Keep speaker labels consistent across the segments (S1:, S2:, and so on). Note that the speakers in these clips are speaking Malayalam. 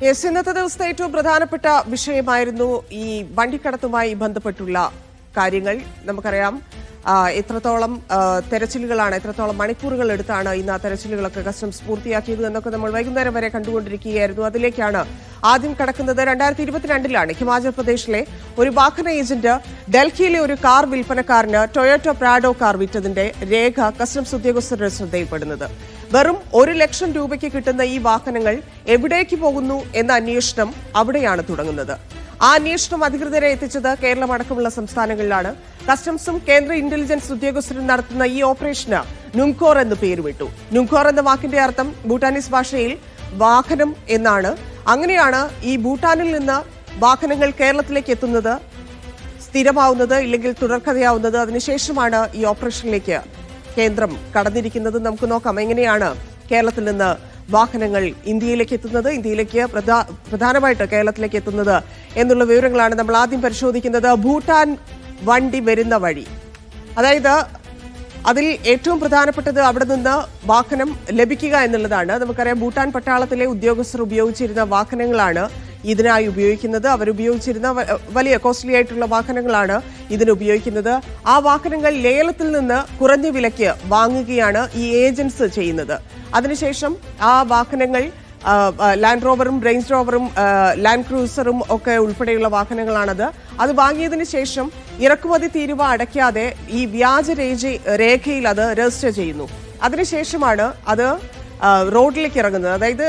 S1: ഇന്നത്തെ ദിവസത്തെ ഏറ്റവും പ്രധാനപ്പെട്ട വിഷയമായിരുന്നു ഈ വണ്ടിക്കടത്തുമായി ബന്ധപ്പെട്ടുള്ള കാര്യങ്ങൾ. നമുക്കറിയാം എത്രത്തോളം തെരച്ചിലുകളാണ്, എത്രത്തോളം മണിക്കൂറുകൾ എടുത്താണ് ഇന്ന് ആ തെരച്ചിലുകളൊക്കെ കസ്റ്റംസ് പൂർത്തിയാക്കിയത് എന്നൊക്കെ നമ്മൾ വൈകുന്നേരം വരെ കണ്ടുകൊണ്ടിരിക്കുകയായിരുന്നു. അതിലേക്കാണ് ആദ്യം കടക്കുന്നത്. 2022 ഹിമാചൽ പ്രദേശിലെ ഒരു വാഹന ഏജന്റ് ഡൽഹിയിലെ ഒരു കാർ വിൽപ്പനക്കാരന് ടൊയോട്ടോ പ്രാഡോ കാർ വിറ്റതിന്റെ രേഖ കസ്റ്റംസ് ഉദ്യോഗസ്ഥരുടെ ശ്രദ്ധയിൽപ്പെടുന്നത്. വെറും 1 ലക്ഷം രൂപയ്ക്ക് കിട്ടുന്ന ഈ വാഹനങ്ങൾ എവിടേക്ക് പോകുന്നു എന്ന അന്വേഷണം അവിടെയാണ് തുടങ്ങുന്നത്. ആ അന്വേഷണം അധികൃതരെ എത്തിച്ചത് കേരളം അടക്കമുള്ള സംസ്ഥാനങ്ങളിലാണ്. കസ്റ്റംസും കേന്ദ്ര ഇന്റലിജൻസ് ഉദ്യോഗസ്ഥരും നടത്തുന്ന ഈ ഓപ്പറേഷന് നുംകോർ എന്ന് പേരുവിട്ടു. നുംകോർ എന്ന വാക്കിന്റെ അർത്ഥം ഭൂട്ടാനീസ് ഭാഷയിൽ വാഹനം എന്നാണ്. അങ്ങനെയാണ് ഈ ഭൂട്ടാനിൽ നിന്ന് വാഹനങ്ങൾ കേരളത്തിലേക്ക് എത്തുന്നത്, സ്ഥിരമാവുന്നത്, ഇല്ലെങ്കിൽ തുടർക്കഥയാവുന്നത്. അതിനുശേഷമാണ് ഈ ഓപ്പറേഷനിലേക്ക് കേന്ദ്രം കടന്നിരിക്കുന്നത്. നമുക്ക് നോക്കാം എങ്ങനെയാണ് കേരളത്തിൽ നിന്ന് വാഹനങ്ങൾ ഇന്ത്യയിലേക്ക് എത്തുന്നത്, ഇന്ത്യയിലേക്ക് പ്രധാനമായിട്ട് കേരളത്തിലേക്ക് എത്തുന്നത് എന്നുള്ള വിവരങ്ങളാണ് നമ്മൾ ആദ്യം പരിശോധിക്കുന്നത്. ഭൂട്ടാൻ വണ്ടി വരുന്ന വഴി, അതായത് അതിൽ ഏറ്റവും പ്രധാനപ്പെട്ടത് അവിടെ നിന്ന് വാഹനം ലഭിക്കുക എന്നുള്ളതാണ്. നമുക്കറിയാം ഭൂട്ടാൻ പട്ടാളത്തിലെ ഉദ്യോഗസ്ഥർ ഉപയോഗിച്ചിരുന്ന വാഹനങ്ങളാണ് ഇതിനായി ഉപയോഗിക്കുന്നത്. അവരുപയോഗിച്ചിരുന്ന വലിയ കോസ്റ്റ്ലി ആയിട്ടുള്ള വാഹനങ്ങളാണ് ഇതിന് ഉപയോഗിക്കുന്നത്. ആ വാഹനങ്ങൾ ലേലത്തിൽ നിന്ന് കുറഞ്ഞ വിലയ്ക്ക് വാങ്ങുകയാണ് ഈ ഏജൻസ് ചെയ്യുന്നത്. അതിനുശേഷം ആ വാഹനങ്ങൾ ലാൻഡ് റോവറും റേഞ്ച് റോവറും ലാൻഡ് ക്രൂസറും ഒക്കെ ഉൾപ്പെടെയുള്ള വാഹനങ്ങളാണത്. അത് വാങ്ങിയതിനു ശേഷം ഇറക്കുമതി തീരുവ അടയ്ക്കാതെ ഈ വ്യാജ രേഖയിൽ അത് രജിസ്റ്റർ ചെയ്യുന്നു. അതിനുശേഷമാണ് അത് റോഡിലേക്ക് ഇറങ്ങുന്നത്. അതായത്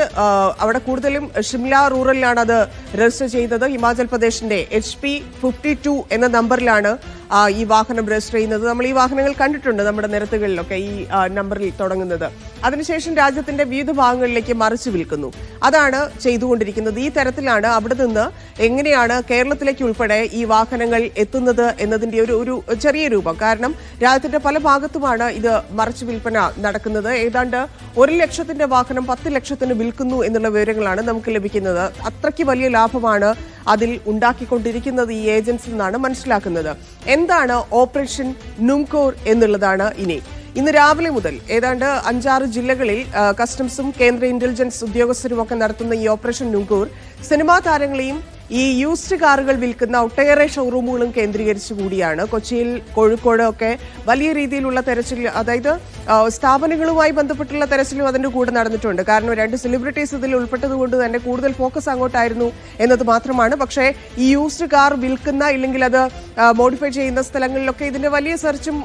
S1: അവിടെ കൂടുതലും ഷിംല റൂറലിലാണ് അത് രജിസ്റ്റർ ചെയ്തത്. ഹിമാചൽ പ്രദേശിന്റെ HP52 എന്ന നമ്പറിലാണ് ഈ വാഹനം രജിസ്റ്റർ ചെയ്യുന്നത്. നമ്മൾ ഈ വാഹനങ്ങൾ കണ്ടിട്ടുണ്ട് നമ്മുടെ നിരത്തുകളിലൊക്കെ ഈ നമ്പറിൽ തുടങ്ങുന്നത്. അതിനുശേഷം രാജ്യത്തിന്റെ വിവിധ ഭാഗങ്ങളിലേക്ക് മറിച്ചു വിൽക്കുന്നു. അതാണ് ചെയ്തുകൊണ്ടിരിക്കുന്നത്. ഈ തരത്തിലാണ് അവിടെ നിന്ന് എങ്ങനെയാണ് കേരളത്തിലേക്ക് ഉൾപ്പെടെ ഈ വാഹനങ്ങൾ എത്തുന്നത് എന്നതിന്റെ ഒരു ചെറിയ രൂപം. കാരണം രാജ്യത്തിന്റെ പല ഭാഗത്തുമാണ് ഇത് മറിച്ചു വിൽപ്പന നടക്കുന്നത്. ഏതാണ്ട് 1 ലക്ഷത്തിന്റെ വാഹനം 10 ലക്ഷത്തിന് വിൽക്കുന്നു എന്നുള്ള വിവരങ്ങളാണ് നമുക്ക് ലഭിക്കുന്നത്. അത്രയ്ക്ക് വലിയ ലാഭമാണ് അതിൽ ഉണ്ടാക്കിക്കൊണ്ടിരിക്കുന്നത് ഈ ഏജൻസി എന്നാണ് മനസ്സിലാക്കുന്നത്. എന്താണ് ഓപ്പറേഷൻ നുംകോർ എന്നുള്ളതാണ് ഇന്ന് രാവിലെ മുതൽ ഏതാണ്ട് 5-6 ജില്ലകളിൽ കസ്റ്റംസും കേന്ദ്ര ഇന്റലിജൻസ് ഉദ്യോഗസ്ഥരും ഒക്കെ നടത്തുന്ന ഈ ഓപ്പറേഷൻ നുംകോർ സിനിമാ താരങ്ങളെയും ഈ യൂസ്ഡ് കാറുകൾ വിൽക്കുന്ന ഒട്ടേറെ ഷോറൂമുകളും കേന്ദ്രീകരിച്ചു കൂടിയാണ്. കൊച്ചിയിൽ, കോഴിക്കോട് ഒക്കെ വലിയ രീതിയിലുള്ള തെരച്ചിൽ, അതായത് സ്ഥാപനങ്ങളുമായി ബന്ധപ്പെട്ടുള്ള തെരച്ചിലും അതിന്റെ കൂടെ നടന്നിട്ടുണ്ട്. കാരണം 2 സെലിബ്രിറ്റീസ് ഇതിൽ ഉൾപ്പെട്ടതുകൊണ്ട് തന്നെ കൂടുതൽ ഫോക്കസ് അങ്ങോട്ടായിരുന്നു എന്നത് മാത്രമാണ്. പക്ഷേ ഈ യൂസ്ഡ് കാർ വിൽക്കുന്ന, ഇല്ലെങ്കിൽ അത് മോഡിഫൈ ചെയ്യുന്ന സ്ഥലങ്ങളിലൊക്കെ ഇതിന്റെ വലിയ സെർച്ചും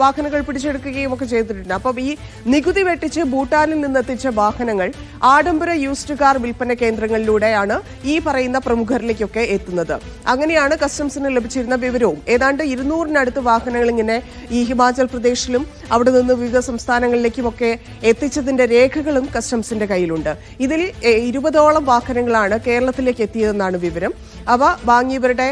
S1: വാഹനങ്ങൾ പിടിച്ചെടുക്കുകയും ഒക്കെ ചെയ്തിട്ടുണ്ട്. അപ്പം ഈ നികുതി വെട്ടിച്ച് ഭൂട്ടാനിൽ നിന്നെത്തിച്ച വാഹനങ്ങൾ ആഡംബര യൂസ്ഡ് കാർ വിൽപ്പന കേന്ദ്രങ്ങളിലൂടെയാണ് ഈ പറയുന്ന പ്രമുഖരിലേക്കൊക്കെ എത്തുന്നത്. അങ്ങനെയാണ് കസ്റ്റംസിന് ലഭിച്ചിരുന്ന വിവരവും. ഏതാണ്ട് 200-നടുത്ത് വാഹനങ്ങൾ ഇങ്ങനെ ഈ ഹിമാചൽ പ്രദേശിലും അവിടെ നിന്ന് വിവിധ സംസ്ഥാനങ്ങളിലേക്കുമൊക്കെ എത്തിച്ചതിന്റെ രേഖകളും കസ്റ്റംസിന്റെ കയ്യിലുണ്ട്. ഇതിൽ 20ഓളം വാഹനങ്ങളാണ് കേരളത്തിലേക്ക് എത്തിയതെന്നാണ് വിവരം. അവ വാങ്ങിയവരുടെ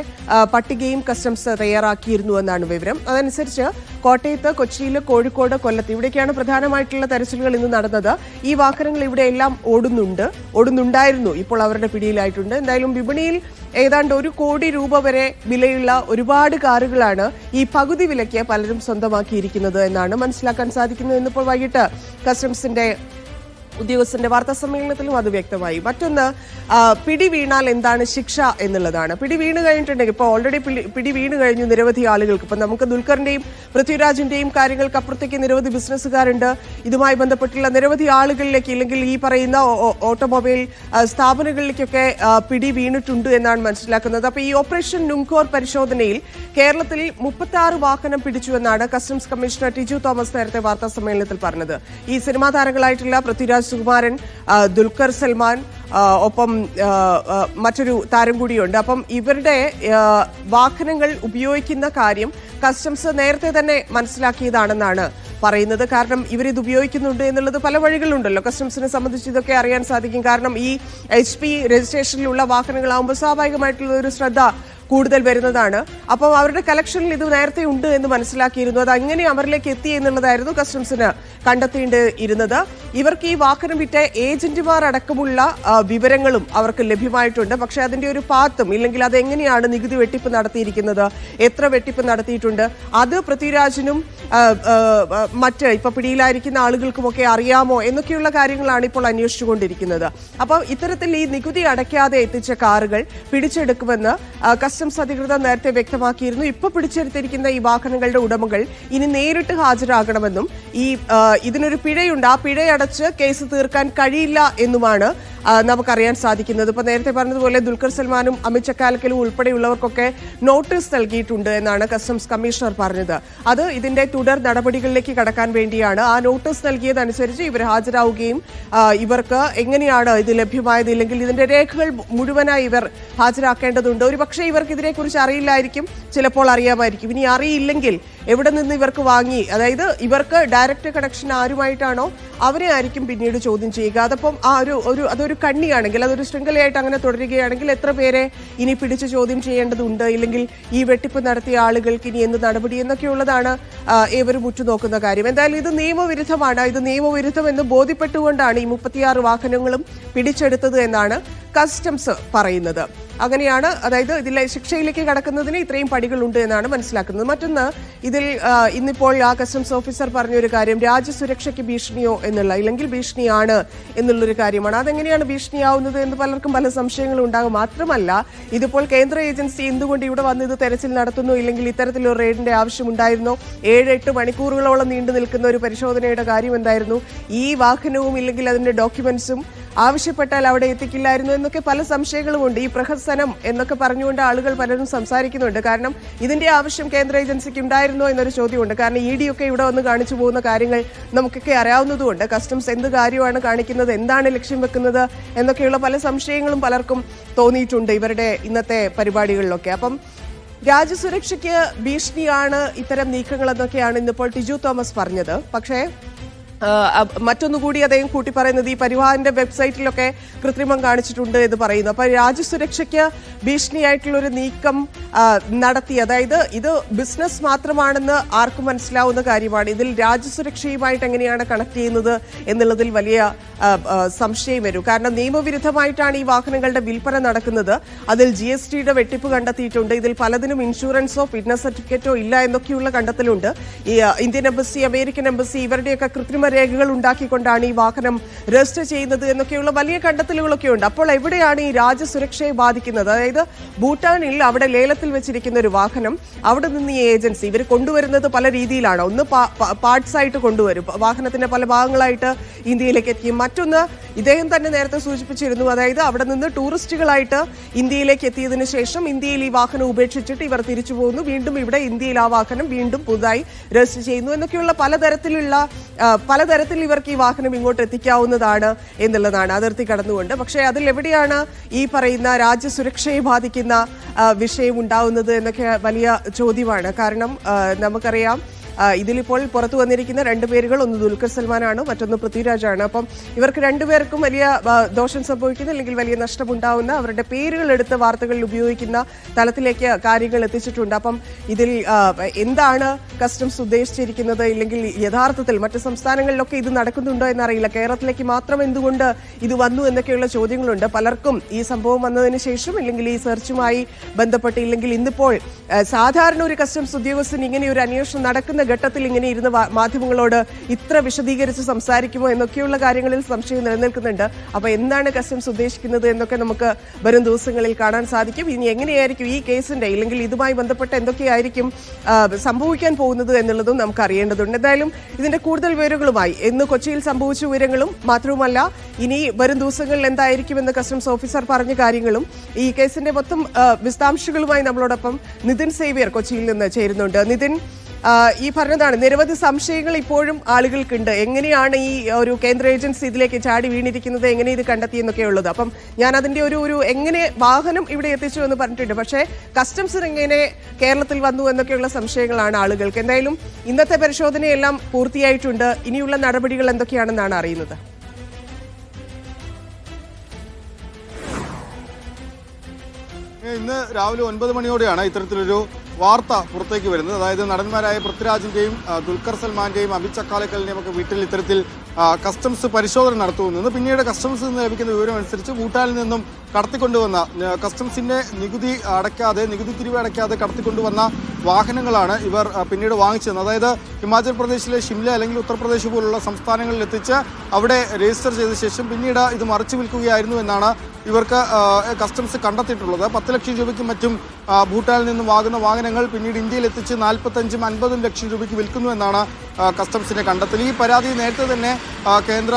S1: പട്ടികയും കസ്റ്റംസ് തയ്യാറാക്കിയിരുന്നു എന്നാണ് വിവരം. അതനുസരിച്ച് കോട്ടയത്ത്, കൊച്ചിയിൽ, കോഴിക്കോട്, കൊല്ലത്ത് ഇവിടേക്കാണ് പ്രധാനമായിട്ടുള്ള തെരച്ചിലുകൾ ഇന്ന് നടന്നത്. ഈ വാഹനങ്ങൾ ഇവിടെയെല്ലാം ഓടുന്നുണ്ടായിരുന്നു. ഇപ്പോൾ അവരുടെ പിടിയിലായിട്ടുണ്ട്. എന്തായാലും വിപണിയിൽ ഏതാണ്ട് 1 കോടി രൂപ വരെ വിലയുള്ള ഒരുപാട് കാറുകളാണ് ഈ പകുതി വിലയ്ക്ക് പലരും സ്വന്തമാക്കിയിരിക്കുന്നത് എന്നാണ് മനസ്സിലാക്കാൻ സാധിക്കുന്നത്. ഇന്നിപ്പോൾ വൈകിട്ട് കസ്റ്റംസിന്റെ ഉദ്യോഗസ്ഥന്റെ വാർത്താ സമ്മേളനത്തിലും അത് വ്യക്തമായി. മറ്റൊന്ന്, പിടി വീണാൽ എന്താണ് ശിക്ഷ എന്നുള്ളതാണ്. പിടി വീണ് കഴിഞ്ഞിട്ടുണ്ടെങ്കിൽ, ഇപ്പോൾ ഓൾറെഡി പിടി വീണ് കഴിഞ്ഞു നിരവധി ആളുകൾക്ക്. ഇപ്പം നമുക്ക് ദുൽഖറിന്റെയും പൃഥ്വിരാജിന്റെയും കാര്യങ്ങൾക്ക് അപ്പുറത്തേക്ക് നിരവധി ബിസിനസ്സുകാരുണ്ട്. ഇതുമായി ബന്ധപ്പെട്ടുള്ള നിരവധി ആളുകളിലേക്ക്, ഇല്ലെങ്കിൽ ഈ പറയുന്ന ഓട്ടോമൊബൈൽ സ്ഥാപനങ്ങളിലേക്കൊക്കെ പിടി വീണിട്ടുണ്ട് എന്നാണ് മനസ്സിലാക്കുന്നത്. അപ്പോൾ ഈ ഓപ്പറേഷൻ നുംകോർ പരിശോധനയിൽ കേരളത്തിൽ 36 വാഹനം പിടിച്ചുവെന്നാണ് കസ്റ്റംസ് കമ്മീഷണർ ടിജു തോമസ് നേരത്തെ വാർത്താ സമ്മേളനത്തിൽ പറഞ്ഞത്. ഈ സിനിമാ താരങ്ങളായിട്ടുള്ള പൃഥ്വിരാജ് സുകുമാരൻ, ദുൽഖർ സൽമാൻ, ഒപ്പം മറ്റൊരു താരം കൂടിയുണ്ട്. അപ്പം ഇവരുടെ വാഹനങ്ങൾ ഉപയോഗിക്കുന്ന കാര്യം കസ്റ്റംസ് നേരത്തെ തന്നെ മനസ്സിലാക്കിയതാണെന്നാണ് പറയുന്നത്. കാരണം ഇവരിത് ഉപയോഗിക്കുന്നുണ്ട് എന്നുള്ളത് പല വഴികളുണ്ടല്ലോ. കസ്റ്റംസിനെ സംബന്ധിച്ച് ഇതൊക്കെ അറിയാൻ സാധിക്കും. കാരണം ഈ HP രജിസ്ട്രേഷനിലുള്ള വാഹനങ്ങളാകുമ്പോൾ സ്വാഭാവികമായിട്ടുള്ള ഒരു ശ്രദ്ധ കൂടുതൽ വരുന്നതാണ്. അപ്പോൾ അവരുടെ കളക്ഷനിൽ ഇത് നേരത്തെ ഉണ്ട് എന്ന് മനസ്സിലാക്കിയിരുന്നു. അത് അങ്ങനെ അവരിലേക്ക് എത്തി എന്നുള്ളതായിരുന്നു കസ്റ്റംസിന് കണ്ടെത്തേണ്ടിയിരുന്നത്. ഇവർക്ക് ഈ വാഹനം വിറ്റ ഏജന്റുമാർ അടക്കമുള്ള വിവരങ്ങളും അവർക്ക് ലഭ്യമായിട്ടുണ്ട്. പക്ഷേ അതിന്റെ ഒരു പാത്തും ഇല്ലെങ്കിൽ അതെങ്ങനെയാണ് നികുതി വെട്ടിപ്പ് നടത്തിയിരിക്കുന്നത്, എത്ര വെട്ടിപ്പ് നടത്തിയിട്ടുണ്ട്, അത് പൃഥ്വിരാജിനും മറ്റ് ഇപ്പൊ പിടിയിലായിരിക്കുന്ന ആളുകൾക്കുമൊക്കെ അറിയാമോ എന്നൊക്കെയുള്ള കാര്യങ്ങളാണ് ഇപ്പോൾ അന്വേഷിച്ചുകൊണ്ടിരിക്കുന്നത്. അപ്പോൾ ഇത്തരത്തിൽ ഈ നികുതി അടയ്ക്കാതെ എത്തിച്ച കാറുകൾ പിടിച്ചെടുക്കുമെന്ന് കസ്റ്റംസ് അധികൃതർ നേരത്തെ വ്യക്തമാക്കിയിരുന്നു. ഇപ്പൊ പിടിച്ചെടുത്തിരിക്കുന്ന ഈ വാഹനങ്ങളുടെ ഉടമകൾ ഇനി നേരിട്ട് ഹാജരാകണമെന്നും ഇതിനൊരു പിഴയുണ്ട്, ആ പിഴയടച്ച് കേസ് തീർക്കാൻ കഴിയില്ല എന്നുമാണ് നമുക്കറിയാൻ സാധിക്കുന്നത്. ഇപ്പൊ നേരത്തെ പറഞ്ഞതുപോലെ ദുൽഖർ സൽമാനും അമിത് ചക്കാലക്കലും ഉൾപ്പെടെയുള്ളവർക്കൊക്കെ നോട്ടീസ് നൽകിയിട്ടുണ്ട് എന്നാണ് കസ്റ്റംസ് കമ്മീഷണർ പറഞ്ഞത്. അത് ഇതിന്റെ തുടർ നടപടികളിലേക്ക് കടക്കാൻ വേണ്ടിയാണ്. ആ നോട്ടീസ് നൽകിയതനുസരിച്ച് ഇവർ ഹാജരാവുകയും ഇവർക്ക് എങ്ങനെയാണ് ഇത് ലഭ്യമായത്, ഇല്ലെങ്കിൽ ഇതിന്റെ രേഖകൾ മുഴുവനായി ഇവർ ഹാജരാക്കേണ്ടതുണ്ട്. ഒരുപക്ഷെ ഇവർക്ക് ഇതിനെക്കുറിച്ച് അറിയില്ലായിരിക്കും, ചിലപ്പോൾ അറിയാമായിരിക്കും. ഇനി അറിയില്ലെങ്കിൽ എവിടെ നിന്ന് ഇവർക്ക് വാങ്ങി, അതായത് ഇവർക്ക് ഡയറക്റ്റ് കണക്ഷൻ ആരുമായിട്ടാണോ അവരെ ആയിരിക്കും പിന്നീട് ചോദ്യം ചെയ്യുക. അതപ്പം അതൊരു കണ്ണിയാണെങ്കിൽ, അതൊരു ശൃംഖലയായിട്ട് അങ്ങനെ തുടരുകയാണെങ്കിൽ എത്ര പേരെ ഇനി പിടിച്ച് ചോദ്യം ചെയ്യേണ്ടതുണ്ട്, ഇല്ലെങ്കിൽ ഈ വെട്ടിപ്പ് നടത്തിയ ആളുകൾക്ക് ഇനി എന്ത് നടപടി എന്നൊക്കെയുള്ളതാണ് ഏവരും ഉറ്റുനോക്കുന്ന കാര്യം. എന്തായാലും ഇത് നിയമവിരുദ്ധമാണ്. ഇത് നിയമവിരുദ്ധം എന്ന് ബോധ്യപ്പെട്ടുകൊണ്ടാണ് ഈ 36 വാഹനങ്ങളും പിടിച്ചെടുത്തത് എന്നാണ് കസ്റ്റംസ് പറയുന്നത്. അങ്ങനെയാണ്, അതായത് ഇതിലെ ശിക്ഷയിലേക്ക് കടക്കുന്നതിന് ഇത്രയും പടികളുണ്ട് എന്നാണ് മനസ്സിലാക്കുന്നത്. മറ്റൊന്ന്, ഇതിൽ ഇന്നിപ്പോൾ ആ കസ്റ്റംസ് ഓഫീസർ പറഞ്ഞൊരു കാര്യം രാജ്യസുരക്ഷയ്ക്ക് ഭീഷണിയോ എന്നുള്ള, ഇല്ലെങ്കിൽ ഭീഷണിയാണ് എന്നുള്ളൊരു കാര്യമാണ്. അതെങ്ങനെയാണ് ഭീഷണിയാവുന്നത് എന്ന് പലർക്കും പല സംശയങ്ങളും ഉണ്ടാകും. മാത്രമല്ല, ഇതിപ്പോൾ കേന്ദ്ര ഏജൻസി എന്തുകൊണ്ട് ഇവിടെ വന്ന് ഇത് തെരച്ചിൽ നടത്തുന്നു, ഇല്ലെങ്കിൽ ഇത്തരത്തിലൊരു റെയ്ഡിന്റെ ആവശ്യമുണ്ടായിരുന്നോ, 7-8 മണിക്കൂറുകളോളം നീണ്ടു നിൽക്കുന്ന ഒരു പരിശോധനയുടെ കാര്യം എന്തായിരുന്നു, ഈ വാഹനവും ഇല്ലെങ്കിൽ അതിന്റെ ഡോക്യുമെന്റ്സും ആവശ്യപ്പെട്ടാൽ അവിടെ എത്തിക്കില്ലായിരുന്നു എന്നൊക്കെ പല സംശയങ്ങളുമുണ്ട്. ഈ പ്രഹസനം എന്നൊക്കെ പറഞ്ഞുകൊണ്ട് ആളുകൾ പലരും സംസാരിക്കുന്നുണ്ട്. കാരണം ഇതിന്റെ ആവശ്യം കേന്ദ്ര ഏജൻസിക്ക് ഉണ്ടായിരുന്നോ എന്നൊരു ചോദ്യമുണ്ട്. കാരണം ED ഒക്കെ ഇവിടെ വന്ന് കാണിച്ചു പോകുന്ന കാര്യങ്ങൾ നമുക്കൊക്കെ അറിയാവുന്നതുകൊണ്ട് കസ്റ്റംസ് എന്ത് കാര്യമാണ് കാണിക്കുന്നത്, എന്താണ് ലക്ഷ്യം വെക്കുന്നത് എന്നൊക്കെയുള്ള പല സംശയങ്ങളും പലർക്കും തോന്നിയിട്ടുണ്ട് ഇവരുടെ ഇന്നത്തെ പരിപാടികളിലൊക്കെ. അപ്പം രാജ്യസുരക്ഷയ്ക്ക് ഭീഷണിയാണ് ഇത്തരം നീക്കങ്ങൾ എന്നൊക്കെയാണ് ഇന്നിപ്പോൾ ടിജു തോമസ് പറഞ്ഞത്. പക്ഷേ മറ്റൊന്നുകൂടി അദ്ദേഹം കൂട്ടി പറയുന്നത് ഈ പരിവാഹന്റെ വെബ്സൈറ്റിലൊക്കെ കൃത്രിമം കാണിച്ചിട്ടുണ്ട് എന്ന് പറയുന്നു. അപ്പൊ രാജ്യസുരക്ഷയ്ക്ക് ഭീഷണിയായിട്ടുള്ളൊരു നീക്കം നടത്തി, അതായത് ഇത് ബിസിനസ് മാത്രമാണെന്ന് ആർക്കും മനസ്സിലാവുന്ന കാര്യമാണ്. ഇതിൽ രാജ്യസുരക്ഷയുമായിട്ട് എങ്ങനെയാണ് കണക്ട് ചെയ്യുന്നത് എന്നുള്ളതിൽ വലിയ സംശയം വരും. കാരണം നിയമവിരുദ്ധമായിട്ടാണ് ഈ വാഹനങ്ങളുടെ വിൽപ്പന നടക്കുന്നത്. അതിൽ GSTയുടെ വെട്ടിപ്പ് കണ്ടെത്തിയിട്ടുണ്ട്. ഇതിൽ പലതിനും ഇൻഷുറൻസോ ഫിറ്റ്നസ് സർട്ടിഫിക്കറ്റോ ഇല്ല എന്നൊക്കെയുള്ള കണ്ടെത്തലുണ്ട്. ഈ ഇന്ത്യൻ എംബസി, അമേരിക്കൻ എംബസി ഇവരുടെയൊക്കെ കൃത്രിമ രേഖകൾ ഉണ്ടാക്കിക്കൊണ്ടാണ് ഈ വാഹനം രജിസ്റ്റർ ചെയ്യുന്നത് എന്നൊക്കെയുള്ള വലിയ കണ്ടെത്തലുകളൊക്കെ ഉണ്ട്. അപ്പോൾ എവിടെയാണ് ഈ രാജ്യസുരക്ഷയെ ബാധിക്കുന്നത്? അതായത് ഭൂട്ടാനിൽ അവിടെ ലേലത്തിൽ വെച്ചിരിക്കുന്ന ഒരു വാഹനം, അവിടെ നിന്ന് ഈ ഏജൻസി ഇവർ കൊണ്ടുവരുന്നത് പല രീതിയിലാണ്. ഒന്ന് പാർട്സ് ആയിട്ട് കൊണ്ടുവരും, വാഹനത്തിന്റെ പല ഭാഗങ്ങളായിട്ട് ഇന്ത്യയിലേക്ക് എത്തിക്കും. മറ്റൊന്ന് ഇദ്ദേഹം തന്നെ നേരത്തെ സൂചിപ്പിച്ചിരുന്നു, അതായത് അവിടെ നിന്ന് ടൂറിസ്റ്റുകളായിട്ട് ഇന്ത്യയിലേക്ക് എത്തിയതിനു ശേഷം ഇന്ത്യയിൽ ഈ വാഹനം ഉപേക്ഷിച്ചിട്ട് ഇവർ തിരിച്ചു പോകുന്നു, വീണ്ടും ഇവിടെ ഇന്ത്യയിൽ ആ വാഹനം വീണ്ടും പുതുതായി രജിസ്റ്റർ ചെയ്യുന്നു എന്നൊക്കെയുള്ള പലതരത്തിൽ ഇവർക്ക് ഈ വാഹനം ഇങ്ങോട്ട് എത്തിക്കാവുന്നതാണ് എന്നുള്ളതാണ്, അതിർത്തി കടന്നുകൊണ്ട്. പക്ഷേ അതിൽ എവിടെയാണ് ഈ പറയുന്ന രാജ്യസുരക്ഷയെ ബാധിക്കുന്ന വിഷയം ഉണ്ടാവുന്നത് എന്നൊക്കെ വലിയ ചോദ്യമാണ്. കാരണം നമുക്കറിയാം ഇതിലിപ്പോൾ പുറത്തു വന്നിരിക്കുന്ന 2 പേരുകൾ, ഒന്ന് ദുൽഖർ സൽമാനാണ്, മറ്റൊന്ന് പൃഥ്വിരാജാണ്. അപ്പം ഇവർക്ക് 2 പേർക്കും വലിയ ദോഷം സംഭവിക്കുന്ന അല്ലെങ്കിൽ വലിയ നഷ്ടമുണ്ടാവുന്ന, അവരുടെ പേരുകൾ എടുത്ത് വാർത്തകളിൽ ഉപയോഗിക്കുന്ന തലത്തിലേക്ക് കാര്യങ്ങൾ എത്തിച്ചിട്ടുണ്ട്. അപ്പം ഇതിൽ എന്താണ് കസ്റ്റംസ് ഉദ്ദേശിച്ചിരിക്കുന്നത്, ഇല്ലെങ്കിൽ യഥാർത്ഥത്തിൽ മറ്റ് സംസ്ഥാനങ്ങളിലൊക്കെ ഇത് നടക്കുന്നുണ്ടോ എന്നറിയില്ല. കേരളത്തിലേക്ക് മാത്രം എന്തുകൊണ്ട് ഇത് വന്നു എന്നൊക്കെയുള്ള ചോദ്യങ്ങളുണ്ട് പലർക്കും. ഈ സംഭവം വന്നതിന് ശേഷം, ഇല്ലെങ്കിൽ ഈ സെർച്ചുമായി ബന്ധപ്പെട്ട്, ഇല്ലെങ്കിൽ ഇന്നിപ്പോൾ സാധാരണ ഒരു കസ്റ്റംസ് ഉദ്യോഗസ്ഥൻ ഇങ്ങനെ ഒരു അന്വേഷണം നടക്കുന്ന ഘട്ടത്തിൽ ഇങ്ങനെ ഇരുന്ന് മാധ്യമങ്ങളോട് ഇത്ര വിശദീകരിച്ച് സംസാരിക്കുമോ എന്നൊക്കെയുള്ള കാര്യങ്ങളിൽ സംശയം നിലനിൽക്കുന്നുണ്ട്. അപ്പൊ എന്താണ് കസ്റ്റംസ് ഉദ്ദേശിക്കുന്നത് എന്നൊക്കെ നമുക്ക് വരും ദിവസങ്ങളിൽ കാണാൻ സാധിക്കും. ഇനി എങ്ങനെയായിരിക്കും ഈ കേസിന്റെ, ഇല്ലെങ്കിൽ ഇതുമായി ബന്ധപ്പെട്ട് എന്തൊക്കെയായിരിക്കും സംഭവിക്കാൻ പോകുന്നത് എന്നുള്ളതും നമുക്ക് അറിയേണ്ടതുണ്ട്. എന്തായാലും ഇതിന്റെ കൂടുതൽ വിവരങ്ങളുമായി ഇന്ന് കൊച്ചിയിൽ സംഭവിച്ച വിവരങ്ങളും മാത്രവുമല്ല ഇനി വരും ദിവസങ്ങളിൽ എന്തായിരിക്കുമെന്ന് കസ്റ്റംസ് ഓഫീസർ പറഞ്ഞ കാര്യങ്ങളും, ഈ കേസിന്റെ മൊത്തം വിശദാംശങ്ങളുമായി നമ്മളോടൊപ്പം നിതിൻ സേവ്യർ കൊച്ചിയിൽ നിന്ന് ചേരുന്നുണ്ട്. നിതിൻ, ഈ പറഞ്ഞതാണ്, നിരവധി സംശയങ്ങൾ ഇപ്പോഴും ആളുകൾക്കുണ്ട്. എങ്ങനെയാണ് ഈ ഒരു കേന്ദ്ര ഏജൻസി ഇതിലേക്ക് ചാടി വീണിരിക്കുന്നത്, എങ്ങനെ ഇത് കണ്ടെത്തിയെന്നൊക്കെ ഉള്ളത്. അപ്പം ഞാൻ അതിന്റെ ഒരു എങ്ങനെ വാഹനം ഇവിടെ എത്തിച്ചു എന്ന് പറഞ്ഞിട്ടുണ്ട്. പക്ഷേ കസ്റ്റംസിന് എങ്ങനെ കേരളത്തിൽ വന്നു എന്നൊക്കെയുള്ള സംശയങ്ങളാണ് ആളുകൾക്ക്. എന്തായാലും ഇന്നത്തെ പരിശോധനയെല്ലാം പൂർത്തിയായിട്ടുണ്ട്. ഇനിയുള്ള നടപടികൾ എന്തൊക്കെയാണെന്നാണ് അറിയുന്നത്.
S2: ഇന്ന് രാവിലെ 9 മണിയോടെയാണ് ഇത്തരത്തിലൊരു വാർത്ത പുറത്തേക്ക് വരുന്നത്. അതായത് നടന്മാരായ പൃഥ്വിരാജിന്റെയും ദുൽഖർ സൽമാന്റെയും അമിത് ചക്കാലക്കലിന്റെയും ഒക്കെ വീട്ടിൽ ഇത്തരത്തിൽ കസ്റ്റംസ് പരിശോധന നടത്തുമെന്ന്. പിന്നീട് കസ്റ്റംസിൽ നിന്ന് ലഭിക്കുന്ന വിവരം അനുസരിച്ച് ഭൂട്ടാനിൽ നിന്നും കടത്തിക്കൊണ്ടുവന്ന കസ്റ്റംസിന്റെ നികുതി പിരിവ് അടയ്ക്കാതെ കടത്തിക്കൊണ്ടുവന്ന വാഹനങ്ങളാണ് ഇവർ പിന്നീട് വാങ്ങിച്ചത്. അതായത് ഹിമാചൽ പ്രദേശിലെ ഷിംല അല്ലെങ്കിൽ ഉത്തർപ്രദേശ് പോലുള്ള സംസ്ഥാനങ്ങളിൽ എത്തിച്ച് അവിടെ രജിസ്റ്റർ ചെയ്ത ശേഷം പിന്നീട് ഇത് മറിച്ചു വിൽക്കുകയായിരുന്നു എന്നാണ് ഇവർക്ക് കസ്റ്റംസ് കണ്ടെത്തിയിട്ടുള്ളത്. 10 ലക്ഷം രൂപയ്ക്കും മറ്റും ഭൂട്ടാനിൽ നിന്നും വാങ്ങുന്ന വാഹനങ്ങൾ പിന്നീട് ഇന്ത്യയിൽ എത്തിച്ച് 45-50 ലക്ഷം രൂപയ്ക്ക് വിൽക്കുന്നു എന്നാണ് കസ്റ്റംസിന്റെ കണ്ടെത്തൽ. ഈ പരാതി നേരത്തെ തന്നെ കേന്ദ്ര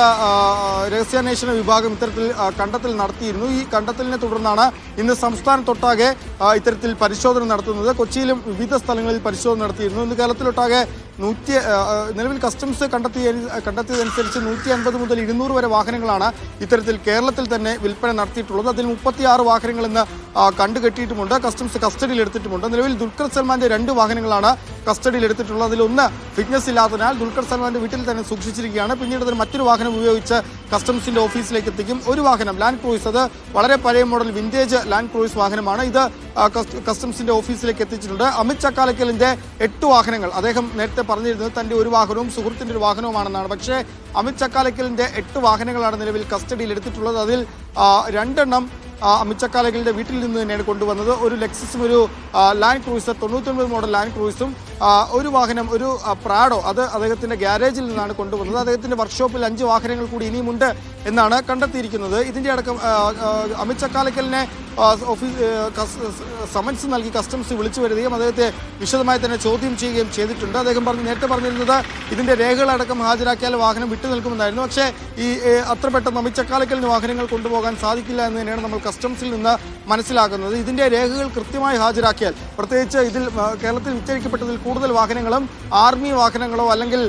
S2: രഹസ്യാന്വേഷണ വിഭാഗം ഇത്തരത്തിൽ കണ്ടെത്തൽ നടത്തിയിരുന്നു. ഈ കണ്ടെത്തലിനെ തുടർന്നാണ് ഇന്ന് സംസ്ഥാനത്തൊട്ടാകെ ഇത്തരത്തിൽ പരിശോധന നടത്തുന്നത്. കൊച്ചിയിലും വിവിധ സ്ഥലങ്ങളിൽ പരിശോധന നടത്തിയിരുന്നു. ഇന്ന് കേരളത്തിലൊട്ടാകെ നിലവിൽ കസ്റ്റംസ് കണ്ടെത്തിയതനുസരിച്ച് 150 മുതൽ 200 വരെ വാഹനങ്ങളാണ് ഇത്തരത്തിൽ കേരളത്തിൽ തന്നെ വിൽപ്പന നടത്തിയിട്ടുള്ളത്. അതിൽ 36 വാഹനങ്ങൾ ഇന്ന് കണ്ടുകെട്ടിയിട്ടുമുണ്ട്, കസ്റ്റംസ് കസ്റ്റഡിയിൽ എടുത്തിട്ടുമുണ്ട്. നിലവിൽ ദുൽഖർ സൽമാന്റെ 2 വാഹനങ്ങളാണ് കസ്റ്റഡിയിൽ എടുത്തിട്ടുള്ളത്. അതിലൊന്ന് ഫിറ്റ്നസ് ഇല്ലാത്തതിനാൽ ദുൽഖർ സൽമാന്റെ വീട്ടിൽ തന്നെ സൂക്ഷിച്ചിരിക്കുകയാണ്. പിന്നീട് അതിന് മറ്റൊരു വാഹനം ഉപയോഗിച്ച് കസ്റ്റംസിന്റെ ഓഫീസിലേക്ക് എത്തിക്കും. ഒരു വാഹനം ലാൻഡ് ക്രൂയിസ്, അത് വളരെ പഴയ മോഡൽ വിന്റേജ് ലാൻഡ് ക്രൂയിസ് വാഹനമാണ്. ഇത് കസ്റ്റംസിന്റെ ഓഫീസിലേക്ക് എത്തിച്ചിട്ടുണ്ട്. അമിത് ചക്കാലക്കലിന്റെ 8 വാഹനങ്ങൾ, അദ്ദേഹം നേരത്തെ പറഞ്ഞിരുന്നത് തന്റെ ഒരു വാഹനവും സുഹൃത്തിന്റെ ഒരു വാഹനവുമാണെന്നാണ്. പക്ഷേ അമിത് ചക്കാലക്കലിന്റെ 8 വാഹനങ്ങളാണ് നിലവിൽ കസ്റ്റഡിയിൽ എടുത്തിട്ടുള്ളത്. അതിൽ 2 എണ്ണം അമിത് ചക്കാലക്കലിന്റെ വീട്ടിൽ നിന്ന് തന്നെയാണ് കൊണ്ടുവന്നത്. ഒരു ലെക്സസും ഒരു ലാൻഡ് ക്രൂയിസർ 99 മോഡൽ ലാൻഡ് ക്രൂയിസും ഒരു വാഹനം ഒരു പ്രാഡോ, അത് അദ്ദേഹത്തിന്റെ ഗ്യാരേജിൽ നിന്നാണ് കൊണ്ടുവന്നത്. അദ്ദേഹത്തിന്റെ വർക്ക്ഷോപ്പിൽ 5 വാഹനങ്ങൾ കൂടി ഇനിയുമുണ്ട് എന്നാണ് കണ്ടെത്തിയിരിക്കുന്നത്. ഇതിന്റെ അടക്കം അമിത് ചക്കാലക്കലിനെ സമൻസ് നൽകി കസ്റ്റംസ് വിളിച്ചു വരികയും അദ്ദേഹത്തെ വിശദമായി തന്നെ ചോദ്യം ചെയ്യുകയും ചെയ്തിട്ടുണ്ട്. അദ്ദേഹം നേരത്തെ പറഞ്ഞിരുന്നത് ഇതിന്റെ രേഖകളടക്കം ഹാജരാക്കിയാൽ വാഹനം വിട്ടു നിൽക്കുമെന്നായിരുന്നു. പക്ഷേ ഈ അത്ര പെട്ടെന്ന് അമിത് ചക്കാലക്കലിന് വാഹനങ്ങൾ കൊണ്ടുപോകാൻ സാധിക്കില്ല എന്ന് തന്നെയാണ് നമ്മൾ കസ്റ്റംസിൽ നിന്ന് മനസ്സിലാക്കുന്നത്. ഇതിന്റെ രേഖകൾ കൃത്യമായി ഹാജരാക്കിയാൽ, പ്രത്യേകിച്ച് ഇതിൽ കേരളത്തിൽ വിറ്റഴിക്കപ്പെട്ടതിൽ കൂടുതൽ വാഹനങ്ങളും ആർമി വാഹനങ്ങളോ അല്ലെങ്കിൽ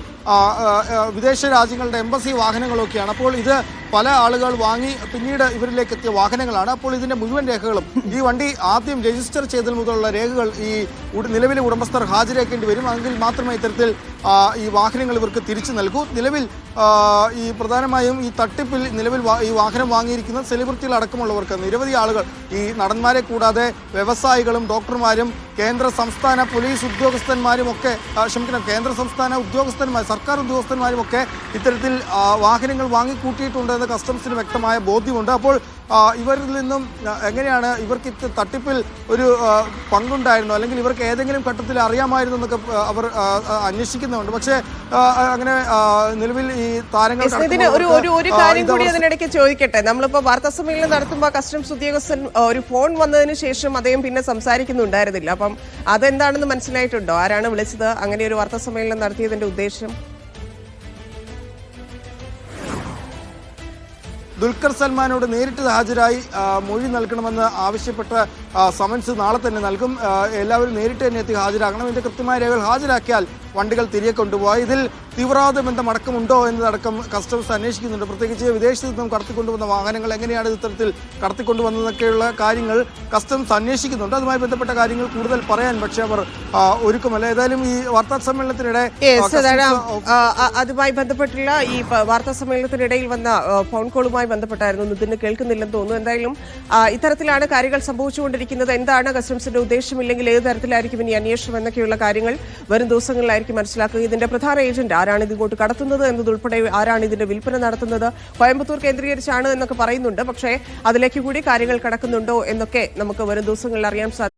S2: വിദേശ രാജ്യങ്ങളുടെ എംബസി വാഹനങ്ങളോ ഒക്കെയാണ്. അപ്പോൾ ഇത് പല ആളുകൾ വാങ്ങി പിന്നീട് ഇവരിലേക്ക് എത്തിയ വാഹനങ്ങളാണ്. അപ്പോൾ ഇതിന്റെ മുഴുവൻ രേഖകളും, ഈ വണ്ടി ആദ്യം രജിസ്റ്റർ ചെയ്തതിൽ മുതലുള്ള രേഖകൾ ഈ നിലവിലെ ഉടമസ്ഥർ ഹാജരാക്കേണ്ടി വരും. എങ്കിൽ മാത്രമേ ഇത്തരത്തിൽ ഈ വാഹനങ്ങൾ ഇവർക്ക് തിരിച്ചു നൽകൂ. നിലവിൽ ഈ പ്രധാനമായും ഈ തട്ടിപ്പിൽ നിലവിൽ ഈ വാഹനം വാങ്ങിയിരിക്കുന്ന സെലിബ്രിറ്റികളടക്കമുള്ളവർക്ക്, നിരവധി ആളുകൾ, ഈ നടന്മാരെ കൂടാതെ വ്യവസായികളും ഡോക്ടർമാരും കേന്ദ്ര സംസ്ഥാന പോലീസ് ഉദ്യോഗസ്ഥന്മാരും ഒക്കെ കേന്ദ്ര സംസ്ഥാന ഉദ്യോഗസ്ഥന്മാർ, സർക്കാർ ഉദ്യോഗസ്ഥന്മാരും ഒക്കെ ഇത്തരത്തിൽ വാഹനങ്ങൾ വാങ്ങിക്കൂട്ടിയിട്ടുണ്ടെന്ന് കസ്റ്റംസിന് വ്യക്തമായ ബോധ്യമുണ്ട്. അപ്പോൾ ഇവരിൽ നിന്നും എങ്ങനെയാണ് ഇവർക്ക് തട്ടിപ്പിൽ ഒരു പങ്കുണ്ടായിരുന്നോ അല്ലെങ്കിൽ ഇവർക്ക് ഏതെങ്കിലും ഘട്ടത്തിൽ അറിയാമായിരുന്നു എന്നൊക്കെ അവർ അന്വേഷിക്കുന്നുണ്ട്. പക്ഷേ അങ്ങനെ നിലവിൽ ഈ താരങ്ങൾ
S1: ഒരു കാര്യം കൂടി അതിനിടയ്ക്ക് ചോദിക്കട്ടെ. നമ്മളിപ്പോ വാർത്താ സമ്മേളനം നടത്തുമ്പോൾ കസ്റ്റംസ് ഉദ്യോഗസ്ഥൻ ഒരു ഫോൺ വന്നതിന് ശേഷം അദ്ദേഹം പിന്നെ സംസാരിക്കുന്നുണ്ടായിരുന്നില്ല. അപ്പം അതെന്താണെന്ന് മനസ്സിലായിട്ടുണ്ടോ? ആരാണ് വിളിച്ചത്? അങ്ങനെ ഒരു വാർത്താ സമ്മേളനം നടത്തിയതിന്റെ ഉദ്ദേശം?
S2: ദുൽഖർ സൽമാനോട് നേരിട്ട് ഹാജരായി മൊഴി നൽകണമെന്ന് ആവശ്യപ്പെട്ട സമൻസ് നാളെ തന്നെ നൽകും. എല്ലാവരും നേരിട്ട് തന്നെ എത്തി ഹാജരാകണം. ഇതിന്റെ കൃത്യമായ രേഖകൾ ഹാജരാക്കിയാൽ വണ്ടികൾ തിരികെ കൊണ്ടുപോകാം. ഇതിൽ തീവ്രവാദ ബന്ധം അടക്കമുണ്ടോ എന്നതടക്കം കസ്റ്റംസ് അന്വേഷിക്കുന്നുണ്ട്. പ്രത്യേകിച്ച് വിദേശത്ത് നിന്നും കടത്തിക്കൊണ്ടുവന്ന വാഹനങ്ങൾ എങ്ങനെയാണ് ഇത്തരത്തിൽ കടത്തിക്കൊണ്ടുവന്നതൊക്കെയുള്ള കാര്യങ്ങൾ കസ്റ്റംസ് അന്വേഷിക്കുന്നുണ്ട്. അതുമായി ബന്ധപ്പെട്ട കാര്യങ്ങൾ കൂടുതൽ പറയാൻ പക്ഷേ അവർ ഒരുക്കമല്ല. ഏതായാലും ഈ വാർത്താ സമ്മേളനത്തിനിടെ
S1: അതുമായി ബന്ധപ്പെട്ടുള്ള ഈ വാർത്താ സമ്മേളനത്തിനിടയിൽ വന്ന ഫോൺ കോളുമായി ബന്ധപ്പെട്ടായിരുന്നു. ഇതിന് കേൾക്കുന്നില്ലെന്ന് തോന്നുന്നു. എന്തായാലും ഇത്തരത്തിലാണ് കാര്യങ്ങൾ സംഭവിച്ചുകൊണ്ടിരിക്കുന്നത്. എന്താണ് കസ്റ്റംസിന്റെ ഉദ്ദേശമില്ലെങ്കിൽ ഏത് തരത്തിലായിരിക്കും ഇനി അന്വേഷണം എന്നൊക്കെയുള്ള കാര്യങ്ങൾ വരും ദിവസങ്ങളിലായിരിക്കും മനസ്സിലാക്കുക. ഇതിന്റെ പ്രധാന ഏജന്റ് ആരാണ് ഇതിങ്ങോട്ട് കടത്തുന്നത് എന്നതുൾപ്പെടെ ആരാണ് ഇതിന്റെ വിൽപ്പന നടത്തുന്നത്, കോയമ്പത്തൂർ കേന്ദ്രീകരിച്ചാണ് എന്നൊക്കെ പറയുന്നുണ്ട്. പക്ഷേ അതിലേക്ക് കൂടി കാര്യങ്ങൾ കടക്കുന്നുണ്ടോ എന്നൊക്കെ നമുക്ക് വരും ദിവസങ്ങളിൽ അറിയാൻ സാധിക്കും.